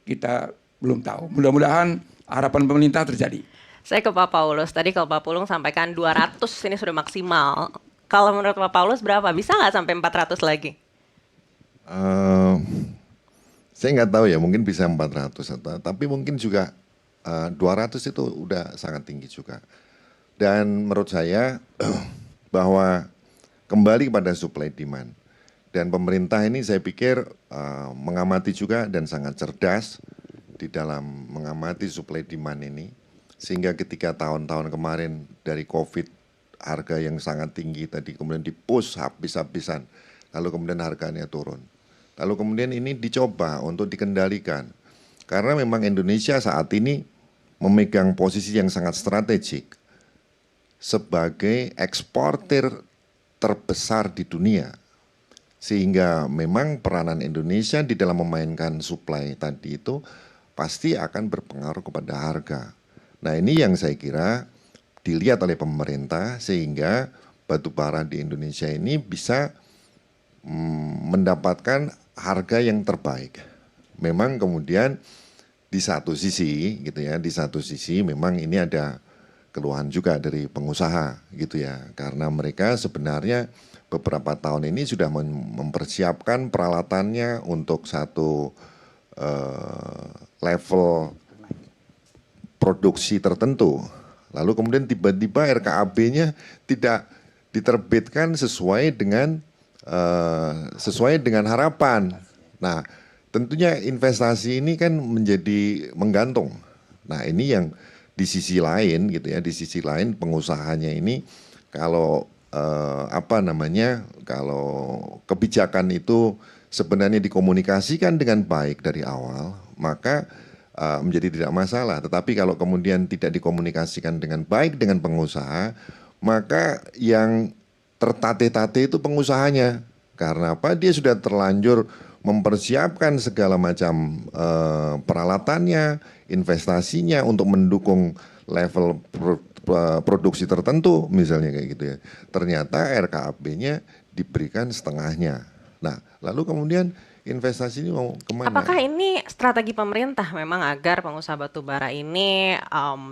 kita belum tahu. Mudah-mudahan harapan pemerintah terjadi. Saya ke Pak Paulus, tadi kalau Pak Pulung sampaikan 200 ini sudah maksimal. Kalau menurut Pak Paulus berapa? Bisa nggak sampai 400 lagi? Saya nggak tahu ya, mungkin bisa 400, tapi mungkin juga 200 itu udah sangat tinggi juga. Dan menurut saya bahwa kembali kepada supply demand. Dan pemerintah ini saya pikir mengamati juga dan sangat cerdas di dalam mengamati supply demand ini. Sehingga ketika tahun-tahun kemarin dari COVID harga yang sangat tinggi tadi kemudian di-push habis-habisan, lalu kemudian harganya turun. Lalu kemudian ini dicoba untuk dikendalikan. Karena memang Indonesia saat ini memegang posisi yang sangat strategik sebagai eksportir terbesar di dunia. Sehingga memang peranan Indonesia di dalam memainkan supply tadi itu pasti akan berpengaruh kepada harga. Nah ini yang saya kira dilihat oleh pemerintah sehingga batu bara di Indonesia ini bisa mendapatkan harga yang terbaik. Memang kemudian di satu sisi gitu ya, di satu sisi memang ini ada keluhan juga dari pengusaha gitu ya. Karena mereka sebenarnya beberapa tahun ini sudah mempersiapkan peralatannya untuk satu level produksi tertentu. Lalu kemudian tiba-tiba RKAB-nya tidak diterbitkan sesuai dengan harapan. Nah, tentunya investasi ini kan menjadi menggantung. Nah, ini yang di sisi lain gitu ya, di sisi lain pengusahanya ini kalau kalau kebijakan itu sebenarnya dikomunikasikan dengan baik dari awal, maka menjadi tidak masalah. Tetapi kalau kemudian tidak dikomunikasikan dengan baik dengan pengusaha, maka yang tertatih-tatih itu pengusahanya. Karena apa? Dia sudah terlanjur mempersiapkan segala macam peralatannya, investasinya untuk mendukung level produksi tertentu, misalnya kayak gitu ya. Ternyata RKAB-nya diberikan setengahnya. Nah, lalu kemudian investasi ini mau kemana? Apakah ini strategi pemerintah memang agar pengusaha batubara ini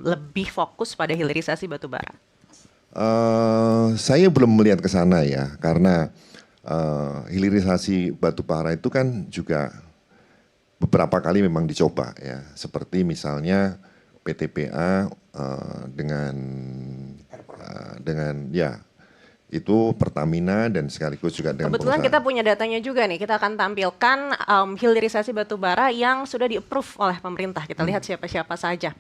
lebih fokus pada hilirisasi batubara? Saya belum melihat ke sana ya, karena hilirisasi batubara itu kan juga beberapa kali memang dicoba ya, seperti misalnya PTPA dengan ya itu Pertamina dan sekaligus juga dengan kebetulan pengusaha. Kita punya datanya juga nih, kita akan tampilkan hilirisasi batubara yang sudah di-approve oleh pemerintah. Kita lihat siapa-siapa saja.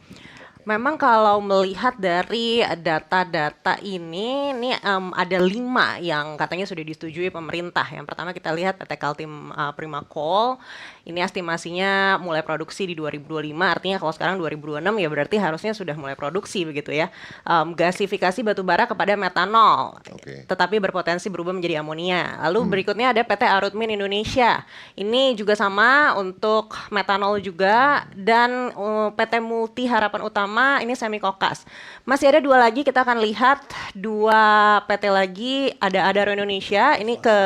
Memang kalau melihat dari data-data ini ada 5 yang katanya sudah disetujui pemerintah. Yang pertama kita lihat PT Kaltim Prima Coal, ini estimasinya mulai produksi di 2025, artinya kalau sekarang 2026 ya berarti harusnya sudah mulai produksi begitu ya. Gasifikasi batubara kepada metanol, tetapi berpotensi berubah menjadi amonia. Lalu berikutnya ada PT Arutmin Indonesia, ini juga sama untuk metanol juga, dan PT Multi Harapan Utama ini semi kokas. Masih ada 2 lagi, kita akan lihat 2 PT lagi, ada Adaro Indonesia, ini ke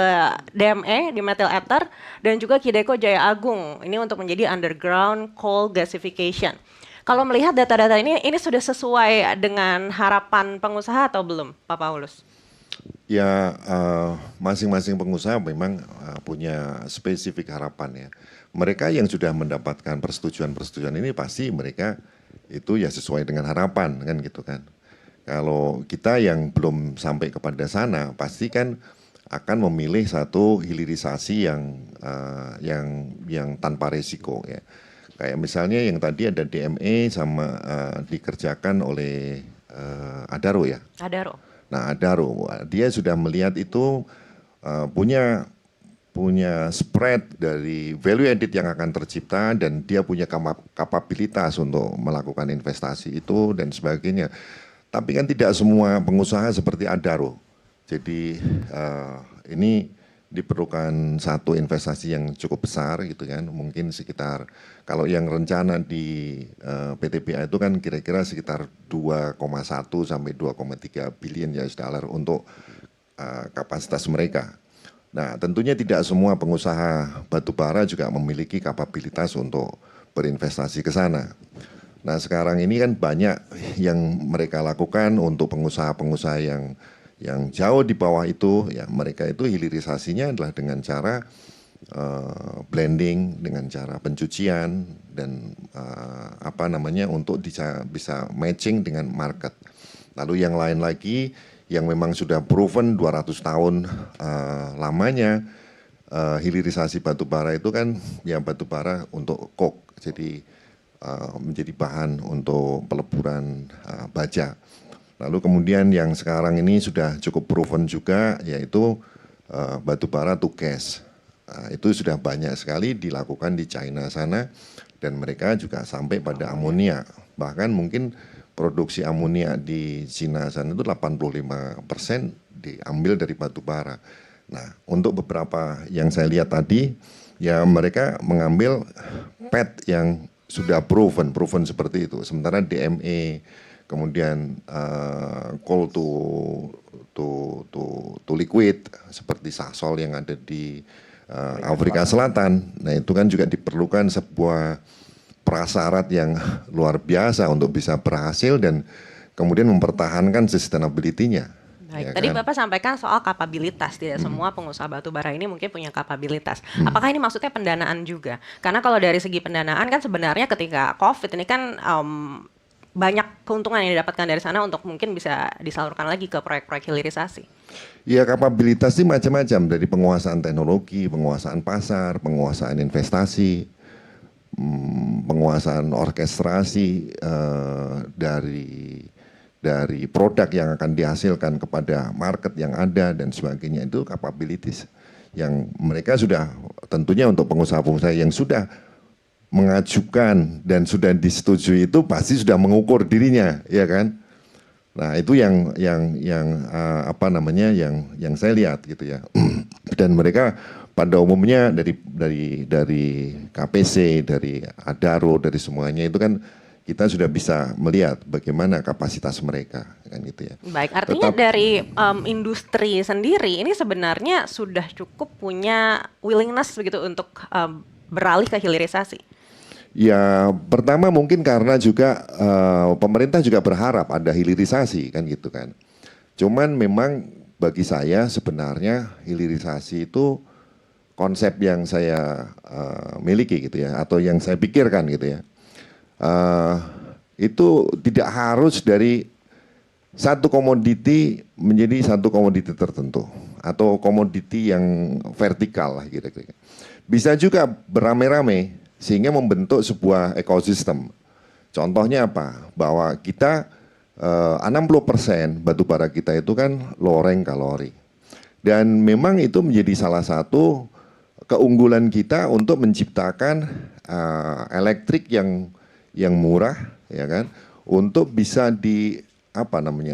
DME di Metal Ether, dan juga Kideko Jaya Agung, ini untuk menjadi underground coal gasification. Kalau melihat data-data ini sudah sesuai dengan harapan pengusaha atau belum, Pak Paulus? Ya, masing-masing pengusaha memang punya spesifik harapan ya. Mereka yang sudah mendapatkan persetujuan ini pasti mereka itu ya sesuai dengan harapan kan gitu kan. Kalau kita yang belum sampai kepada sana pasti kan akan memilih satu hilirisasi yang tanpa resiko ya. Kayak misalnya yang tadi ada DME sama dikerjakan oleh Adaro ya. Adaro. Nah Adaro dia sudah melihat itu punya spread dari value added yang akan tercipta dan dia punya kapabilitas untuk melakukan investasi itu dan sebagainya. Tapi kan tidak semua pengusaha seperti Adaro. Jadi ini diperlukan satu investasi yang cukup besar gitu kan. Mungkin sekitar kalau yang rencana di PTPA itu kan kira-kira sekitar 2,1 sampai 2,3 billion US dollar untuk kapasitas mereka. Nah tentunya tidak semua pengusaha batubara juga memiliki kapabilitas untuk berinvestasi ke sana. Nah sekarang ini kan banyak yang mereka lakukan untuk pengusaha-pengusaha yang jauh di bawah itu, ya mereka itu hilirisasinya adalah dengan cara blending, dengan cara pencucian dan untuk bisa matching dengan market. Lalu yang lain lagi yang memang sudah proven 200 tahun lamanya hilirisasi batu bara itu kan ya batu bara untuk coke, jadi menjadi bahan untuk peleburan baja. Lalu kemudian yang sekarang ini sudah cukup proven juga yaitu batu bara to gas. Itu sudah banyak sekali dilakukan di China sana dan mereka juga sampai pada amonia. Bahkan mungkin produksi amonia di China sana itu 85% diambil dari batu bara. Nah, untuk beberapa yang saya lihat tadi, ya mereka mengambil PET yang sudah proven seperti itu. Sementara DME, kemudian coal to liquid seperti Sasol yang ada di Afrika Selatan. Nah, itu kan juga diperlukan sebuah prasyarat yang luar biasa untuk bisa berhasil dan kemudian mempertahankan sustainability-nya. Baik, Ya tadi kan? Bapak sampaikan soal kapabilitas, tidak semua pengusaha batu bara ini mungkin punya kapabilitas. Apakah ini maksudnya pendanaan juga? Karena kalau dari segi pendanaan kan sebenarnya ketika COVID ini kan banyak keuntungan yang didapatkan dari sana untuk mungkin bisa disalurkan lagi ke proyek-proyek hilirisasi. Ya kapabilitas ini macam-macam, dari penguasaan teknologi, penguasaan pasar, penguasaan investasi, penguasaan orkestrasi dari produk yang akan dihasilkan kepada market yang ada dan sebagainya, itu capabilities yang mereka sudah tentunya untuk pengusaha-pengusaha yang sudah mengajukan dan sudah disetujui itu pasti sudah mengukur dirinya, ya kan? Nah itu yang saya lihat gitu ya. Dan mereka pada umumnya dari KPC, dari Adaro, dari semuanya itu kan kita sudah bisa melihat bagaimana kapasitas mereka kan gitu ya. Baik, artinya dari industri sendiri ini sebenarnya sudah cukup punya willingness begitu untuk beralih ke hilirisasi. Ya pertama mungkin karena juga pemerintah juga berharap ada hilirisasi kan gitu kan. Cuman memang bagi saya sebenarnya hilirisasi itu konsep yang saya miliki gitu ya, atau yang saya pikirkan gitu ya. Itu tidak harus dari satu komoditi menjadi satu komoditi tertentu atau komoditi yang vertikal lah kira-kira. Bisa juga beramai-ramai sehingga membentuk sebuah ekosistem. Contohnya apa? Bahwa kita 60% batu bara kita itu kan loreng kalori. Dan memang itu menjadi salah satu keunggulan kita untuk menciptakan elektrik yang murah, ya kan, untuk bisa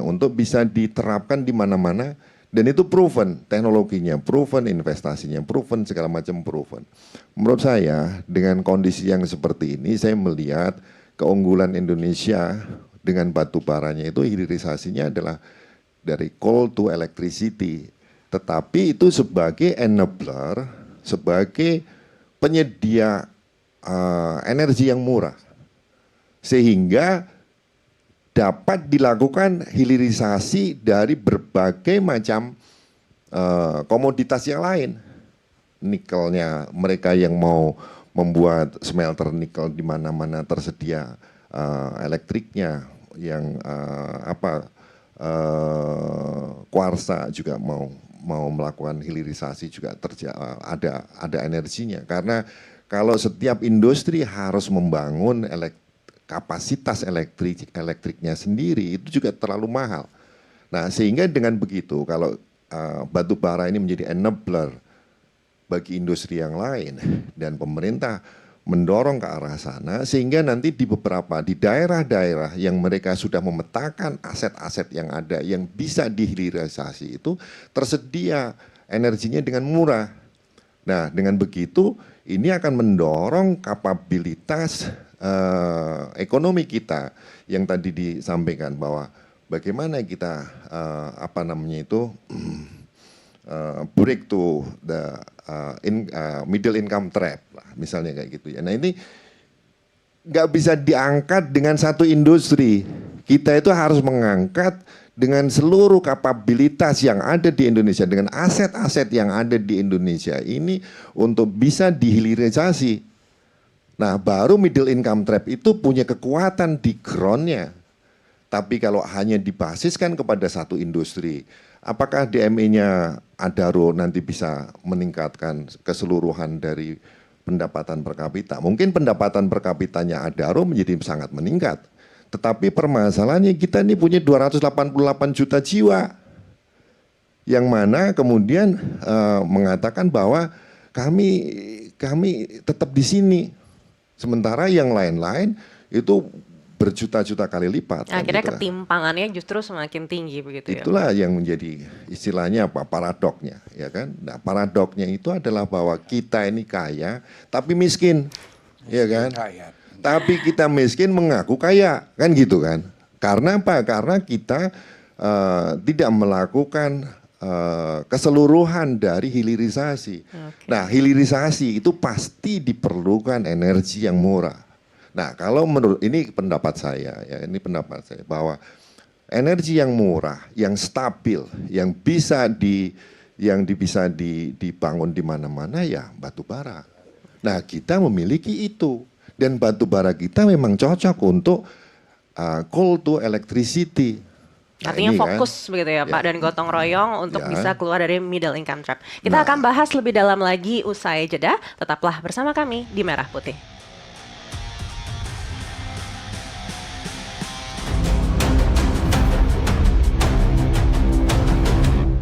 untuk bisa diterapkan di mana-mana dan itu proven teknologinya, proven investasinya, proven segala macam proven. Menurut saya dengan kondisi yang seperti ini saya melihat keunggulan Indonesia dengan batu baranya itu hilirisasinya adalah dari coal to electricity, tetapi itu sebagai enabler, sebagai penyedia energi yang murah. Sehingga dapat dilakukan hilirisasi dari berbagai macam komoditas yang lain. Nikelnya, mereka yang mau membuat smelter nikel di mana-mana tersedia elektriknya, yang kuarsa juga mau melakukan hilirisasi juga ada energinya. Karena kalau setiap industri harus membangun kapasitas elektriknya sendiri itu juga terlalu mahal. Nah sehingga dengan begitu kalau batu bara ini menjadi enabler bagi industri yang lain dan pemerintah mendorong ke arah sana sehingga nanti di daerah-daerah yang mereka sudah memetakan aset-aset yang ada yang bisa dihilirisasi itu tersedia energinya dengan murah. Nah dengan begitu ini akan mendorong kapabilitas ekonomi kita yang tadi disampaikan bahwa bagaimana kita break to the middle income trap lah, misalnya kayak gitu ya. Nah ini nggak bisa diangkat dengan satu industri. Kita itu harus mengangkat dengan seluruh kapabilitas yang ada di Indonesia, dengan aset-aset yang ada di Indonesia ini untuk bisa dihilirisasi. Nah, baru middle income trap itu punya kekuatan di groundnya. Tapi kalau hanya dibasiskan kepada satu industri, apakah DME-nya Adaro nanti bisa meningkatkan keseluruhan dari pendapatan per kapita? Mungkin pendapatan per kapitanya Adaro menjadi sangat meningkat. Tetapi permasalahannya kita ini punya 288 juta jiwa. Yang mana kemudian mengatakan bahwa kami tetap di sini. Sementara yang lain-lain itu berjuta-juta kali lipat. Akhirnya kan, ketimpangannya justru semakin tinggi begitu ya. Itulah yang menjadi istilahnya apa, paradoknya, ya kan? Nah, paradoknya itu adalah bahwa kita ini kaya tapi miskin, ya kan? Rakyat. Tapi kita miskin mengaku kaya, kan gitu kan? Karena apa? Karena kita tidak melakukan keseluruhan dari hilirisasi. Oke. Nah, hilirisasi itu pasti diperlukan energi yang murah. Nah, kalau menurut ini pendapat saya ya, ini pendapat saya bahwa energi yang murah, yang stabil, yang bisa dibangun di mana-mana ya batu bara. Nah, kita memiliki itu dan batu bara kita memang cocok untuk coal to electricity. Nah, Artinya ini fokus begitu ya Pak dan gotong royong untuk Ya. bisa keluar dari middle income trap. Kita akan bahas lebih dalam lagi usai jeda. Tetaplah bersama kami di Merah Putih.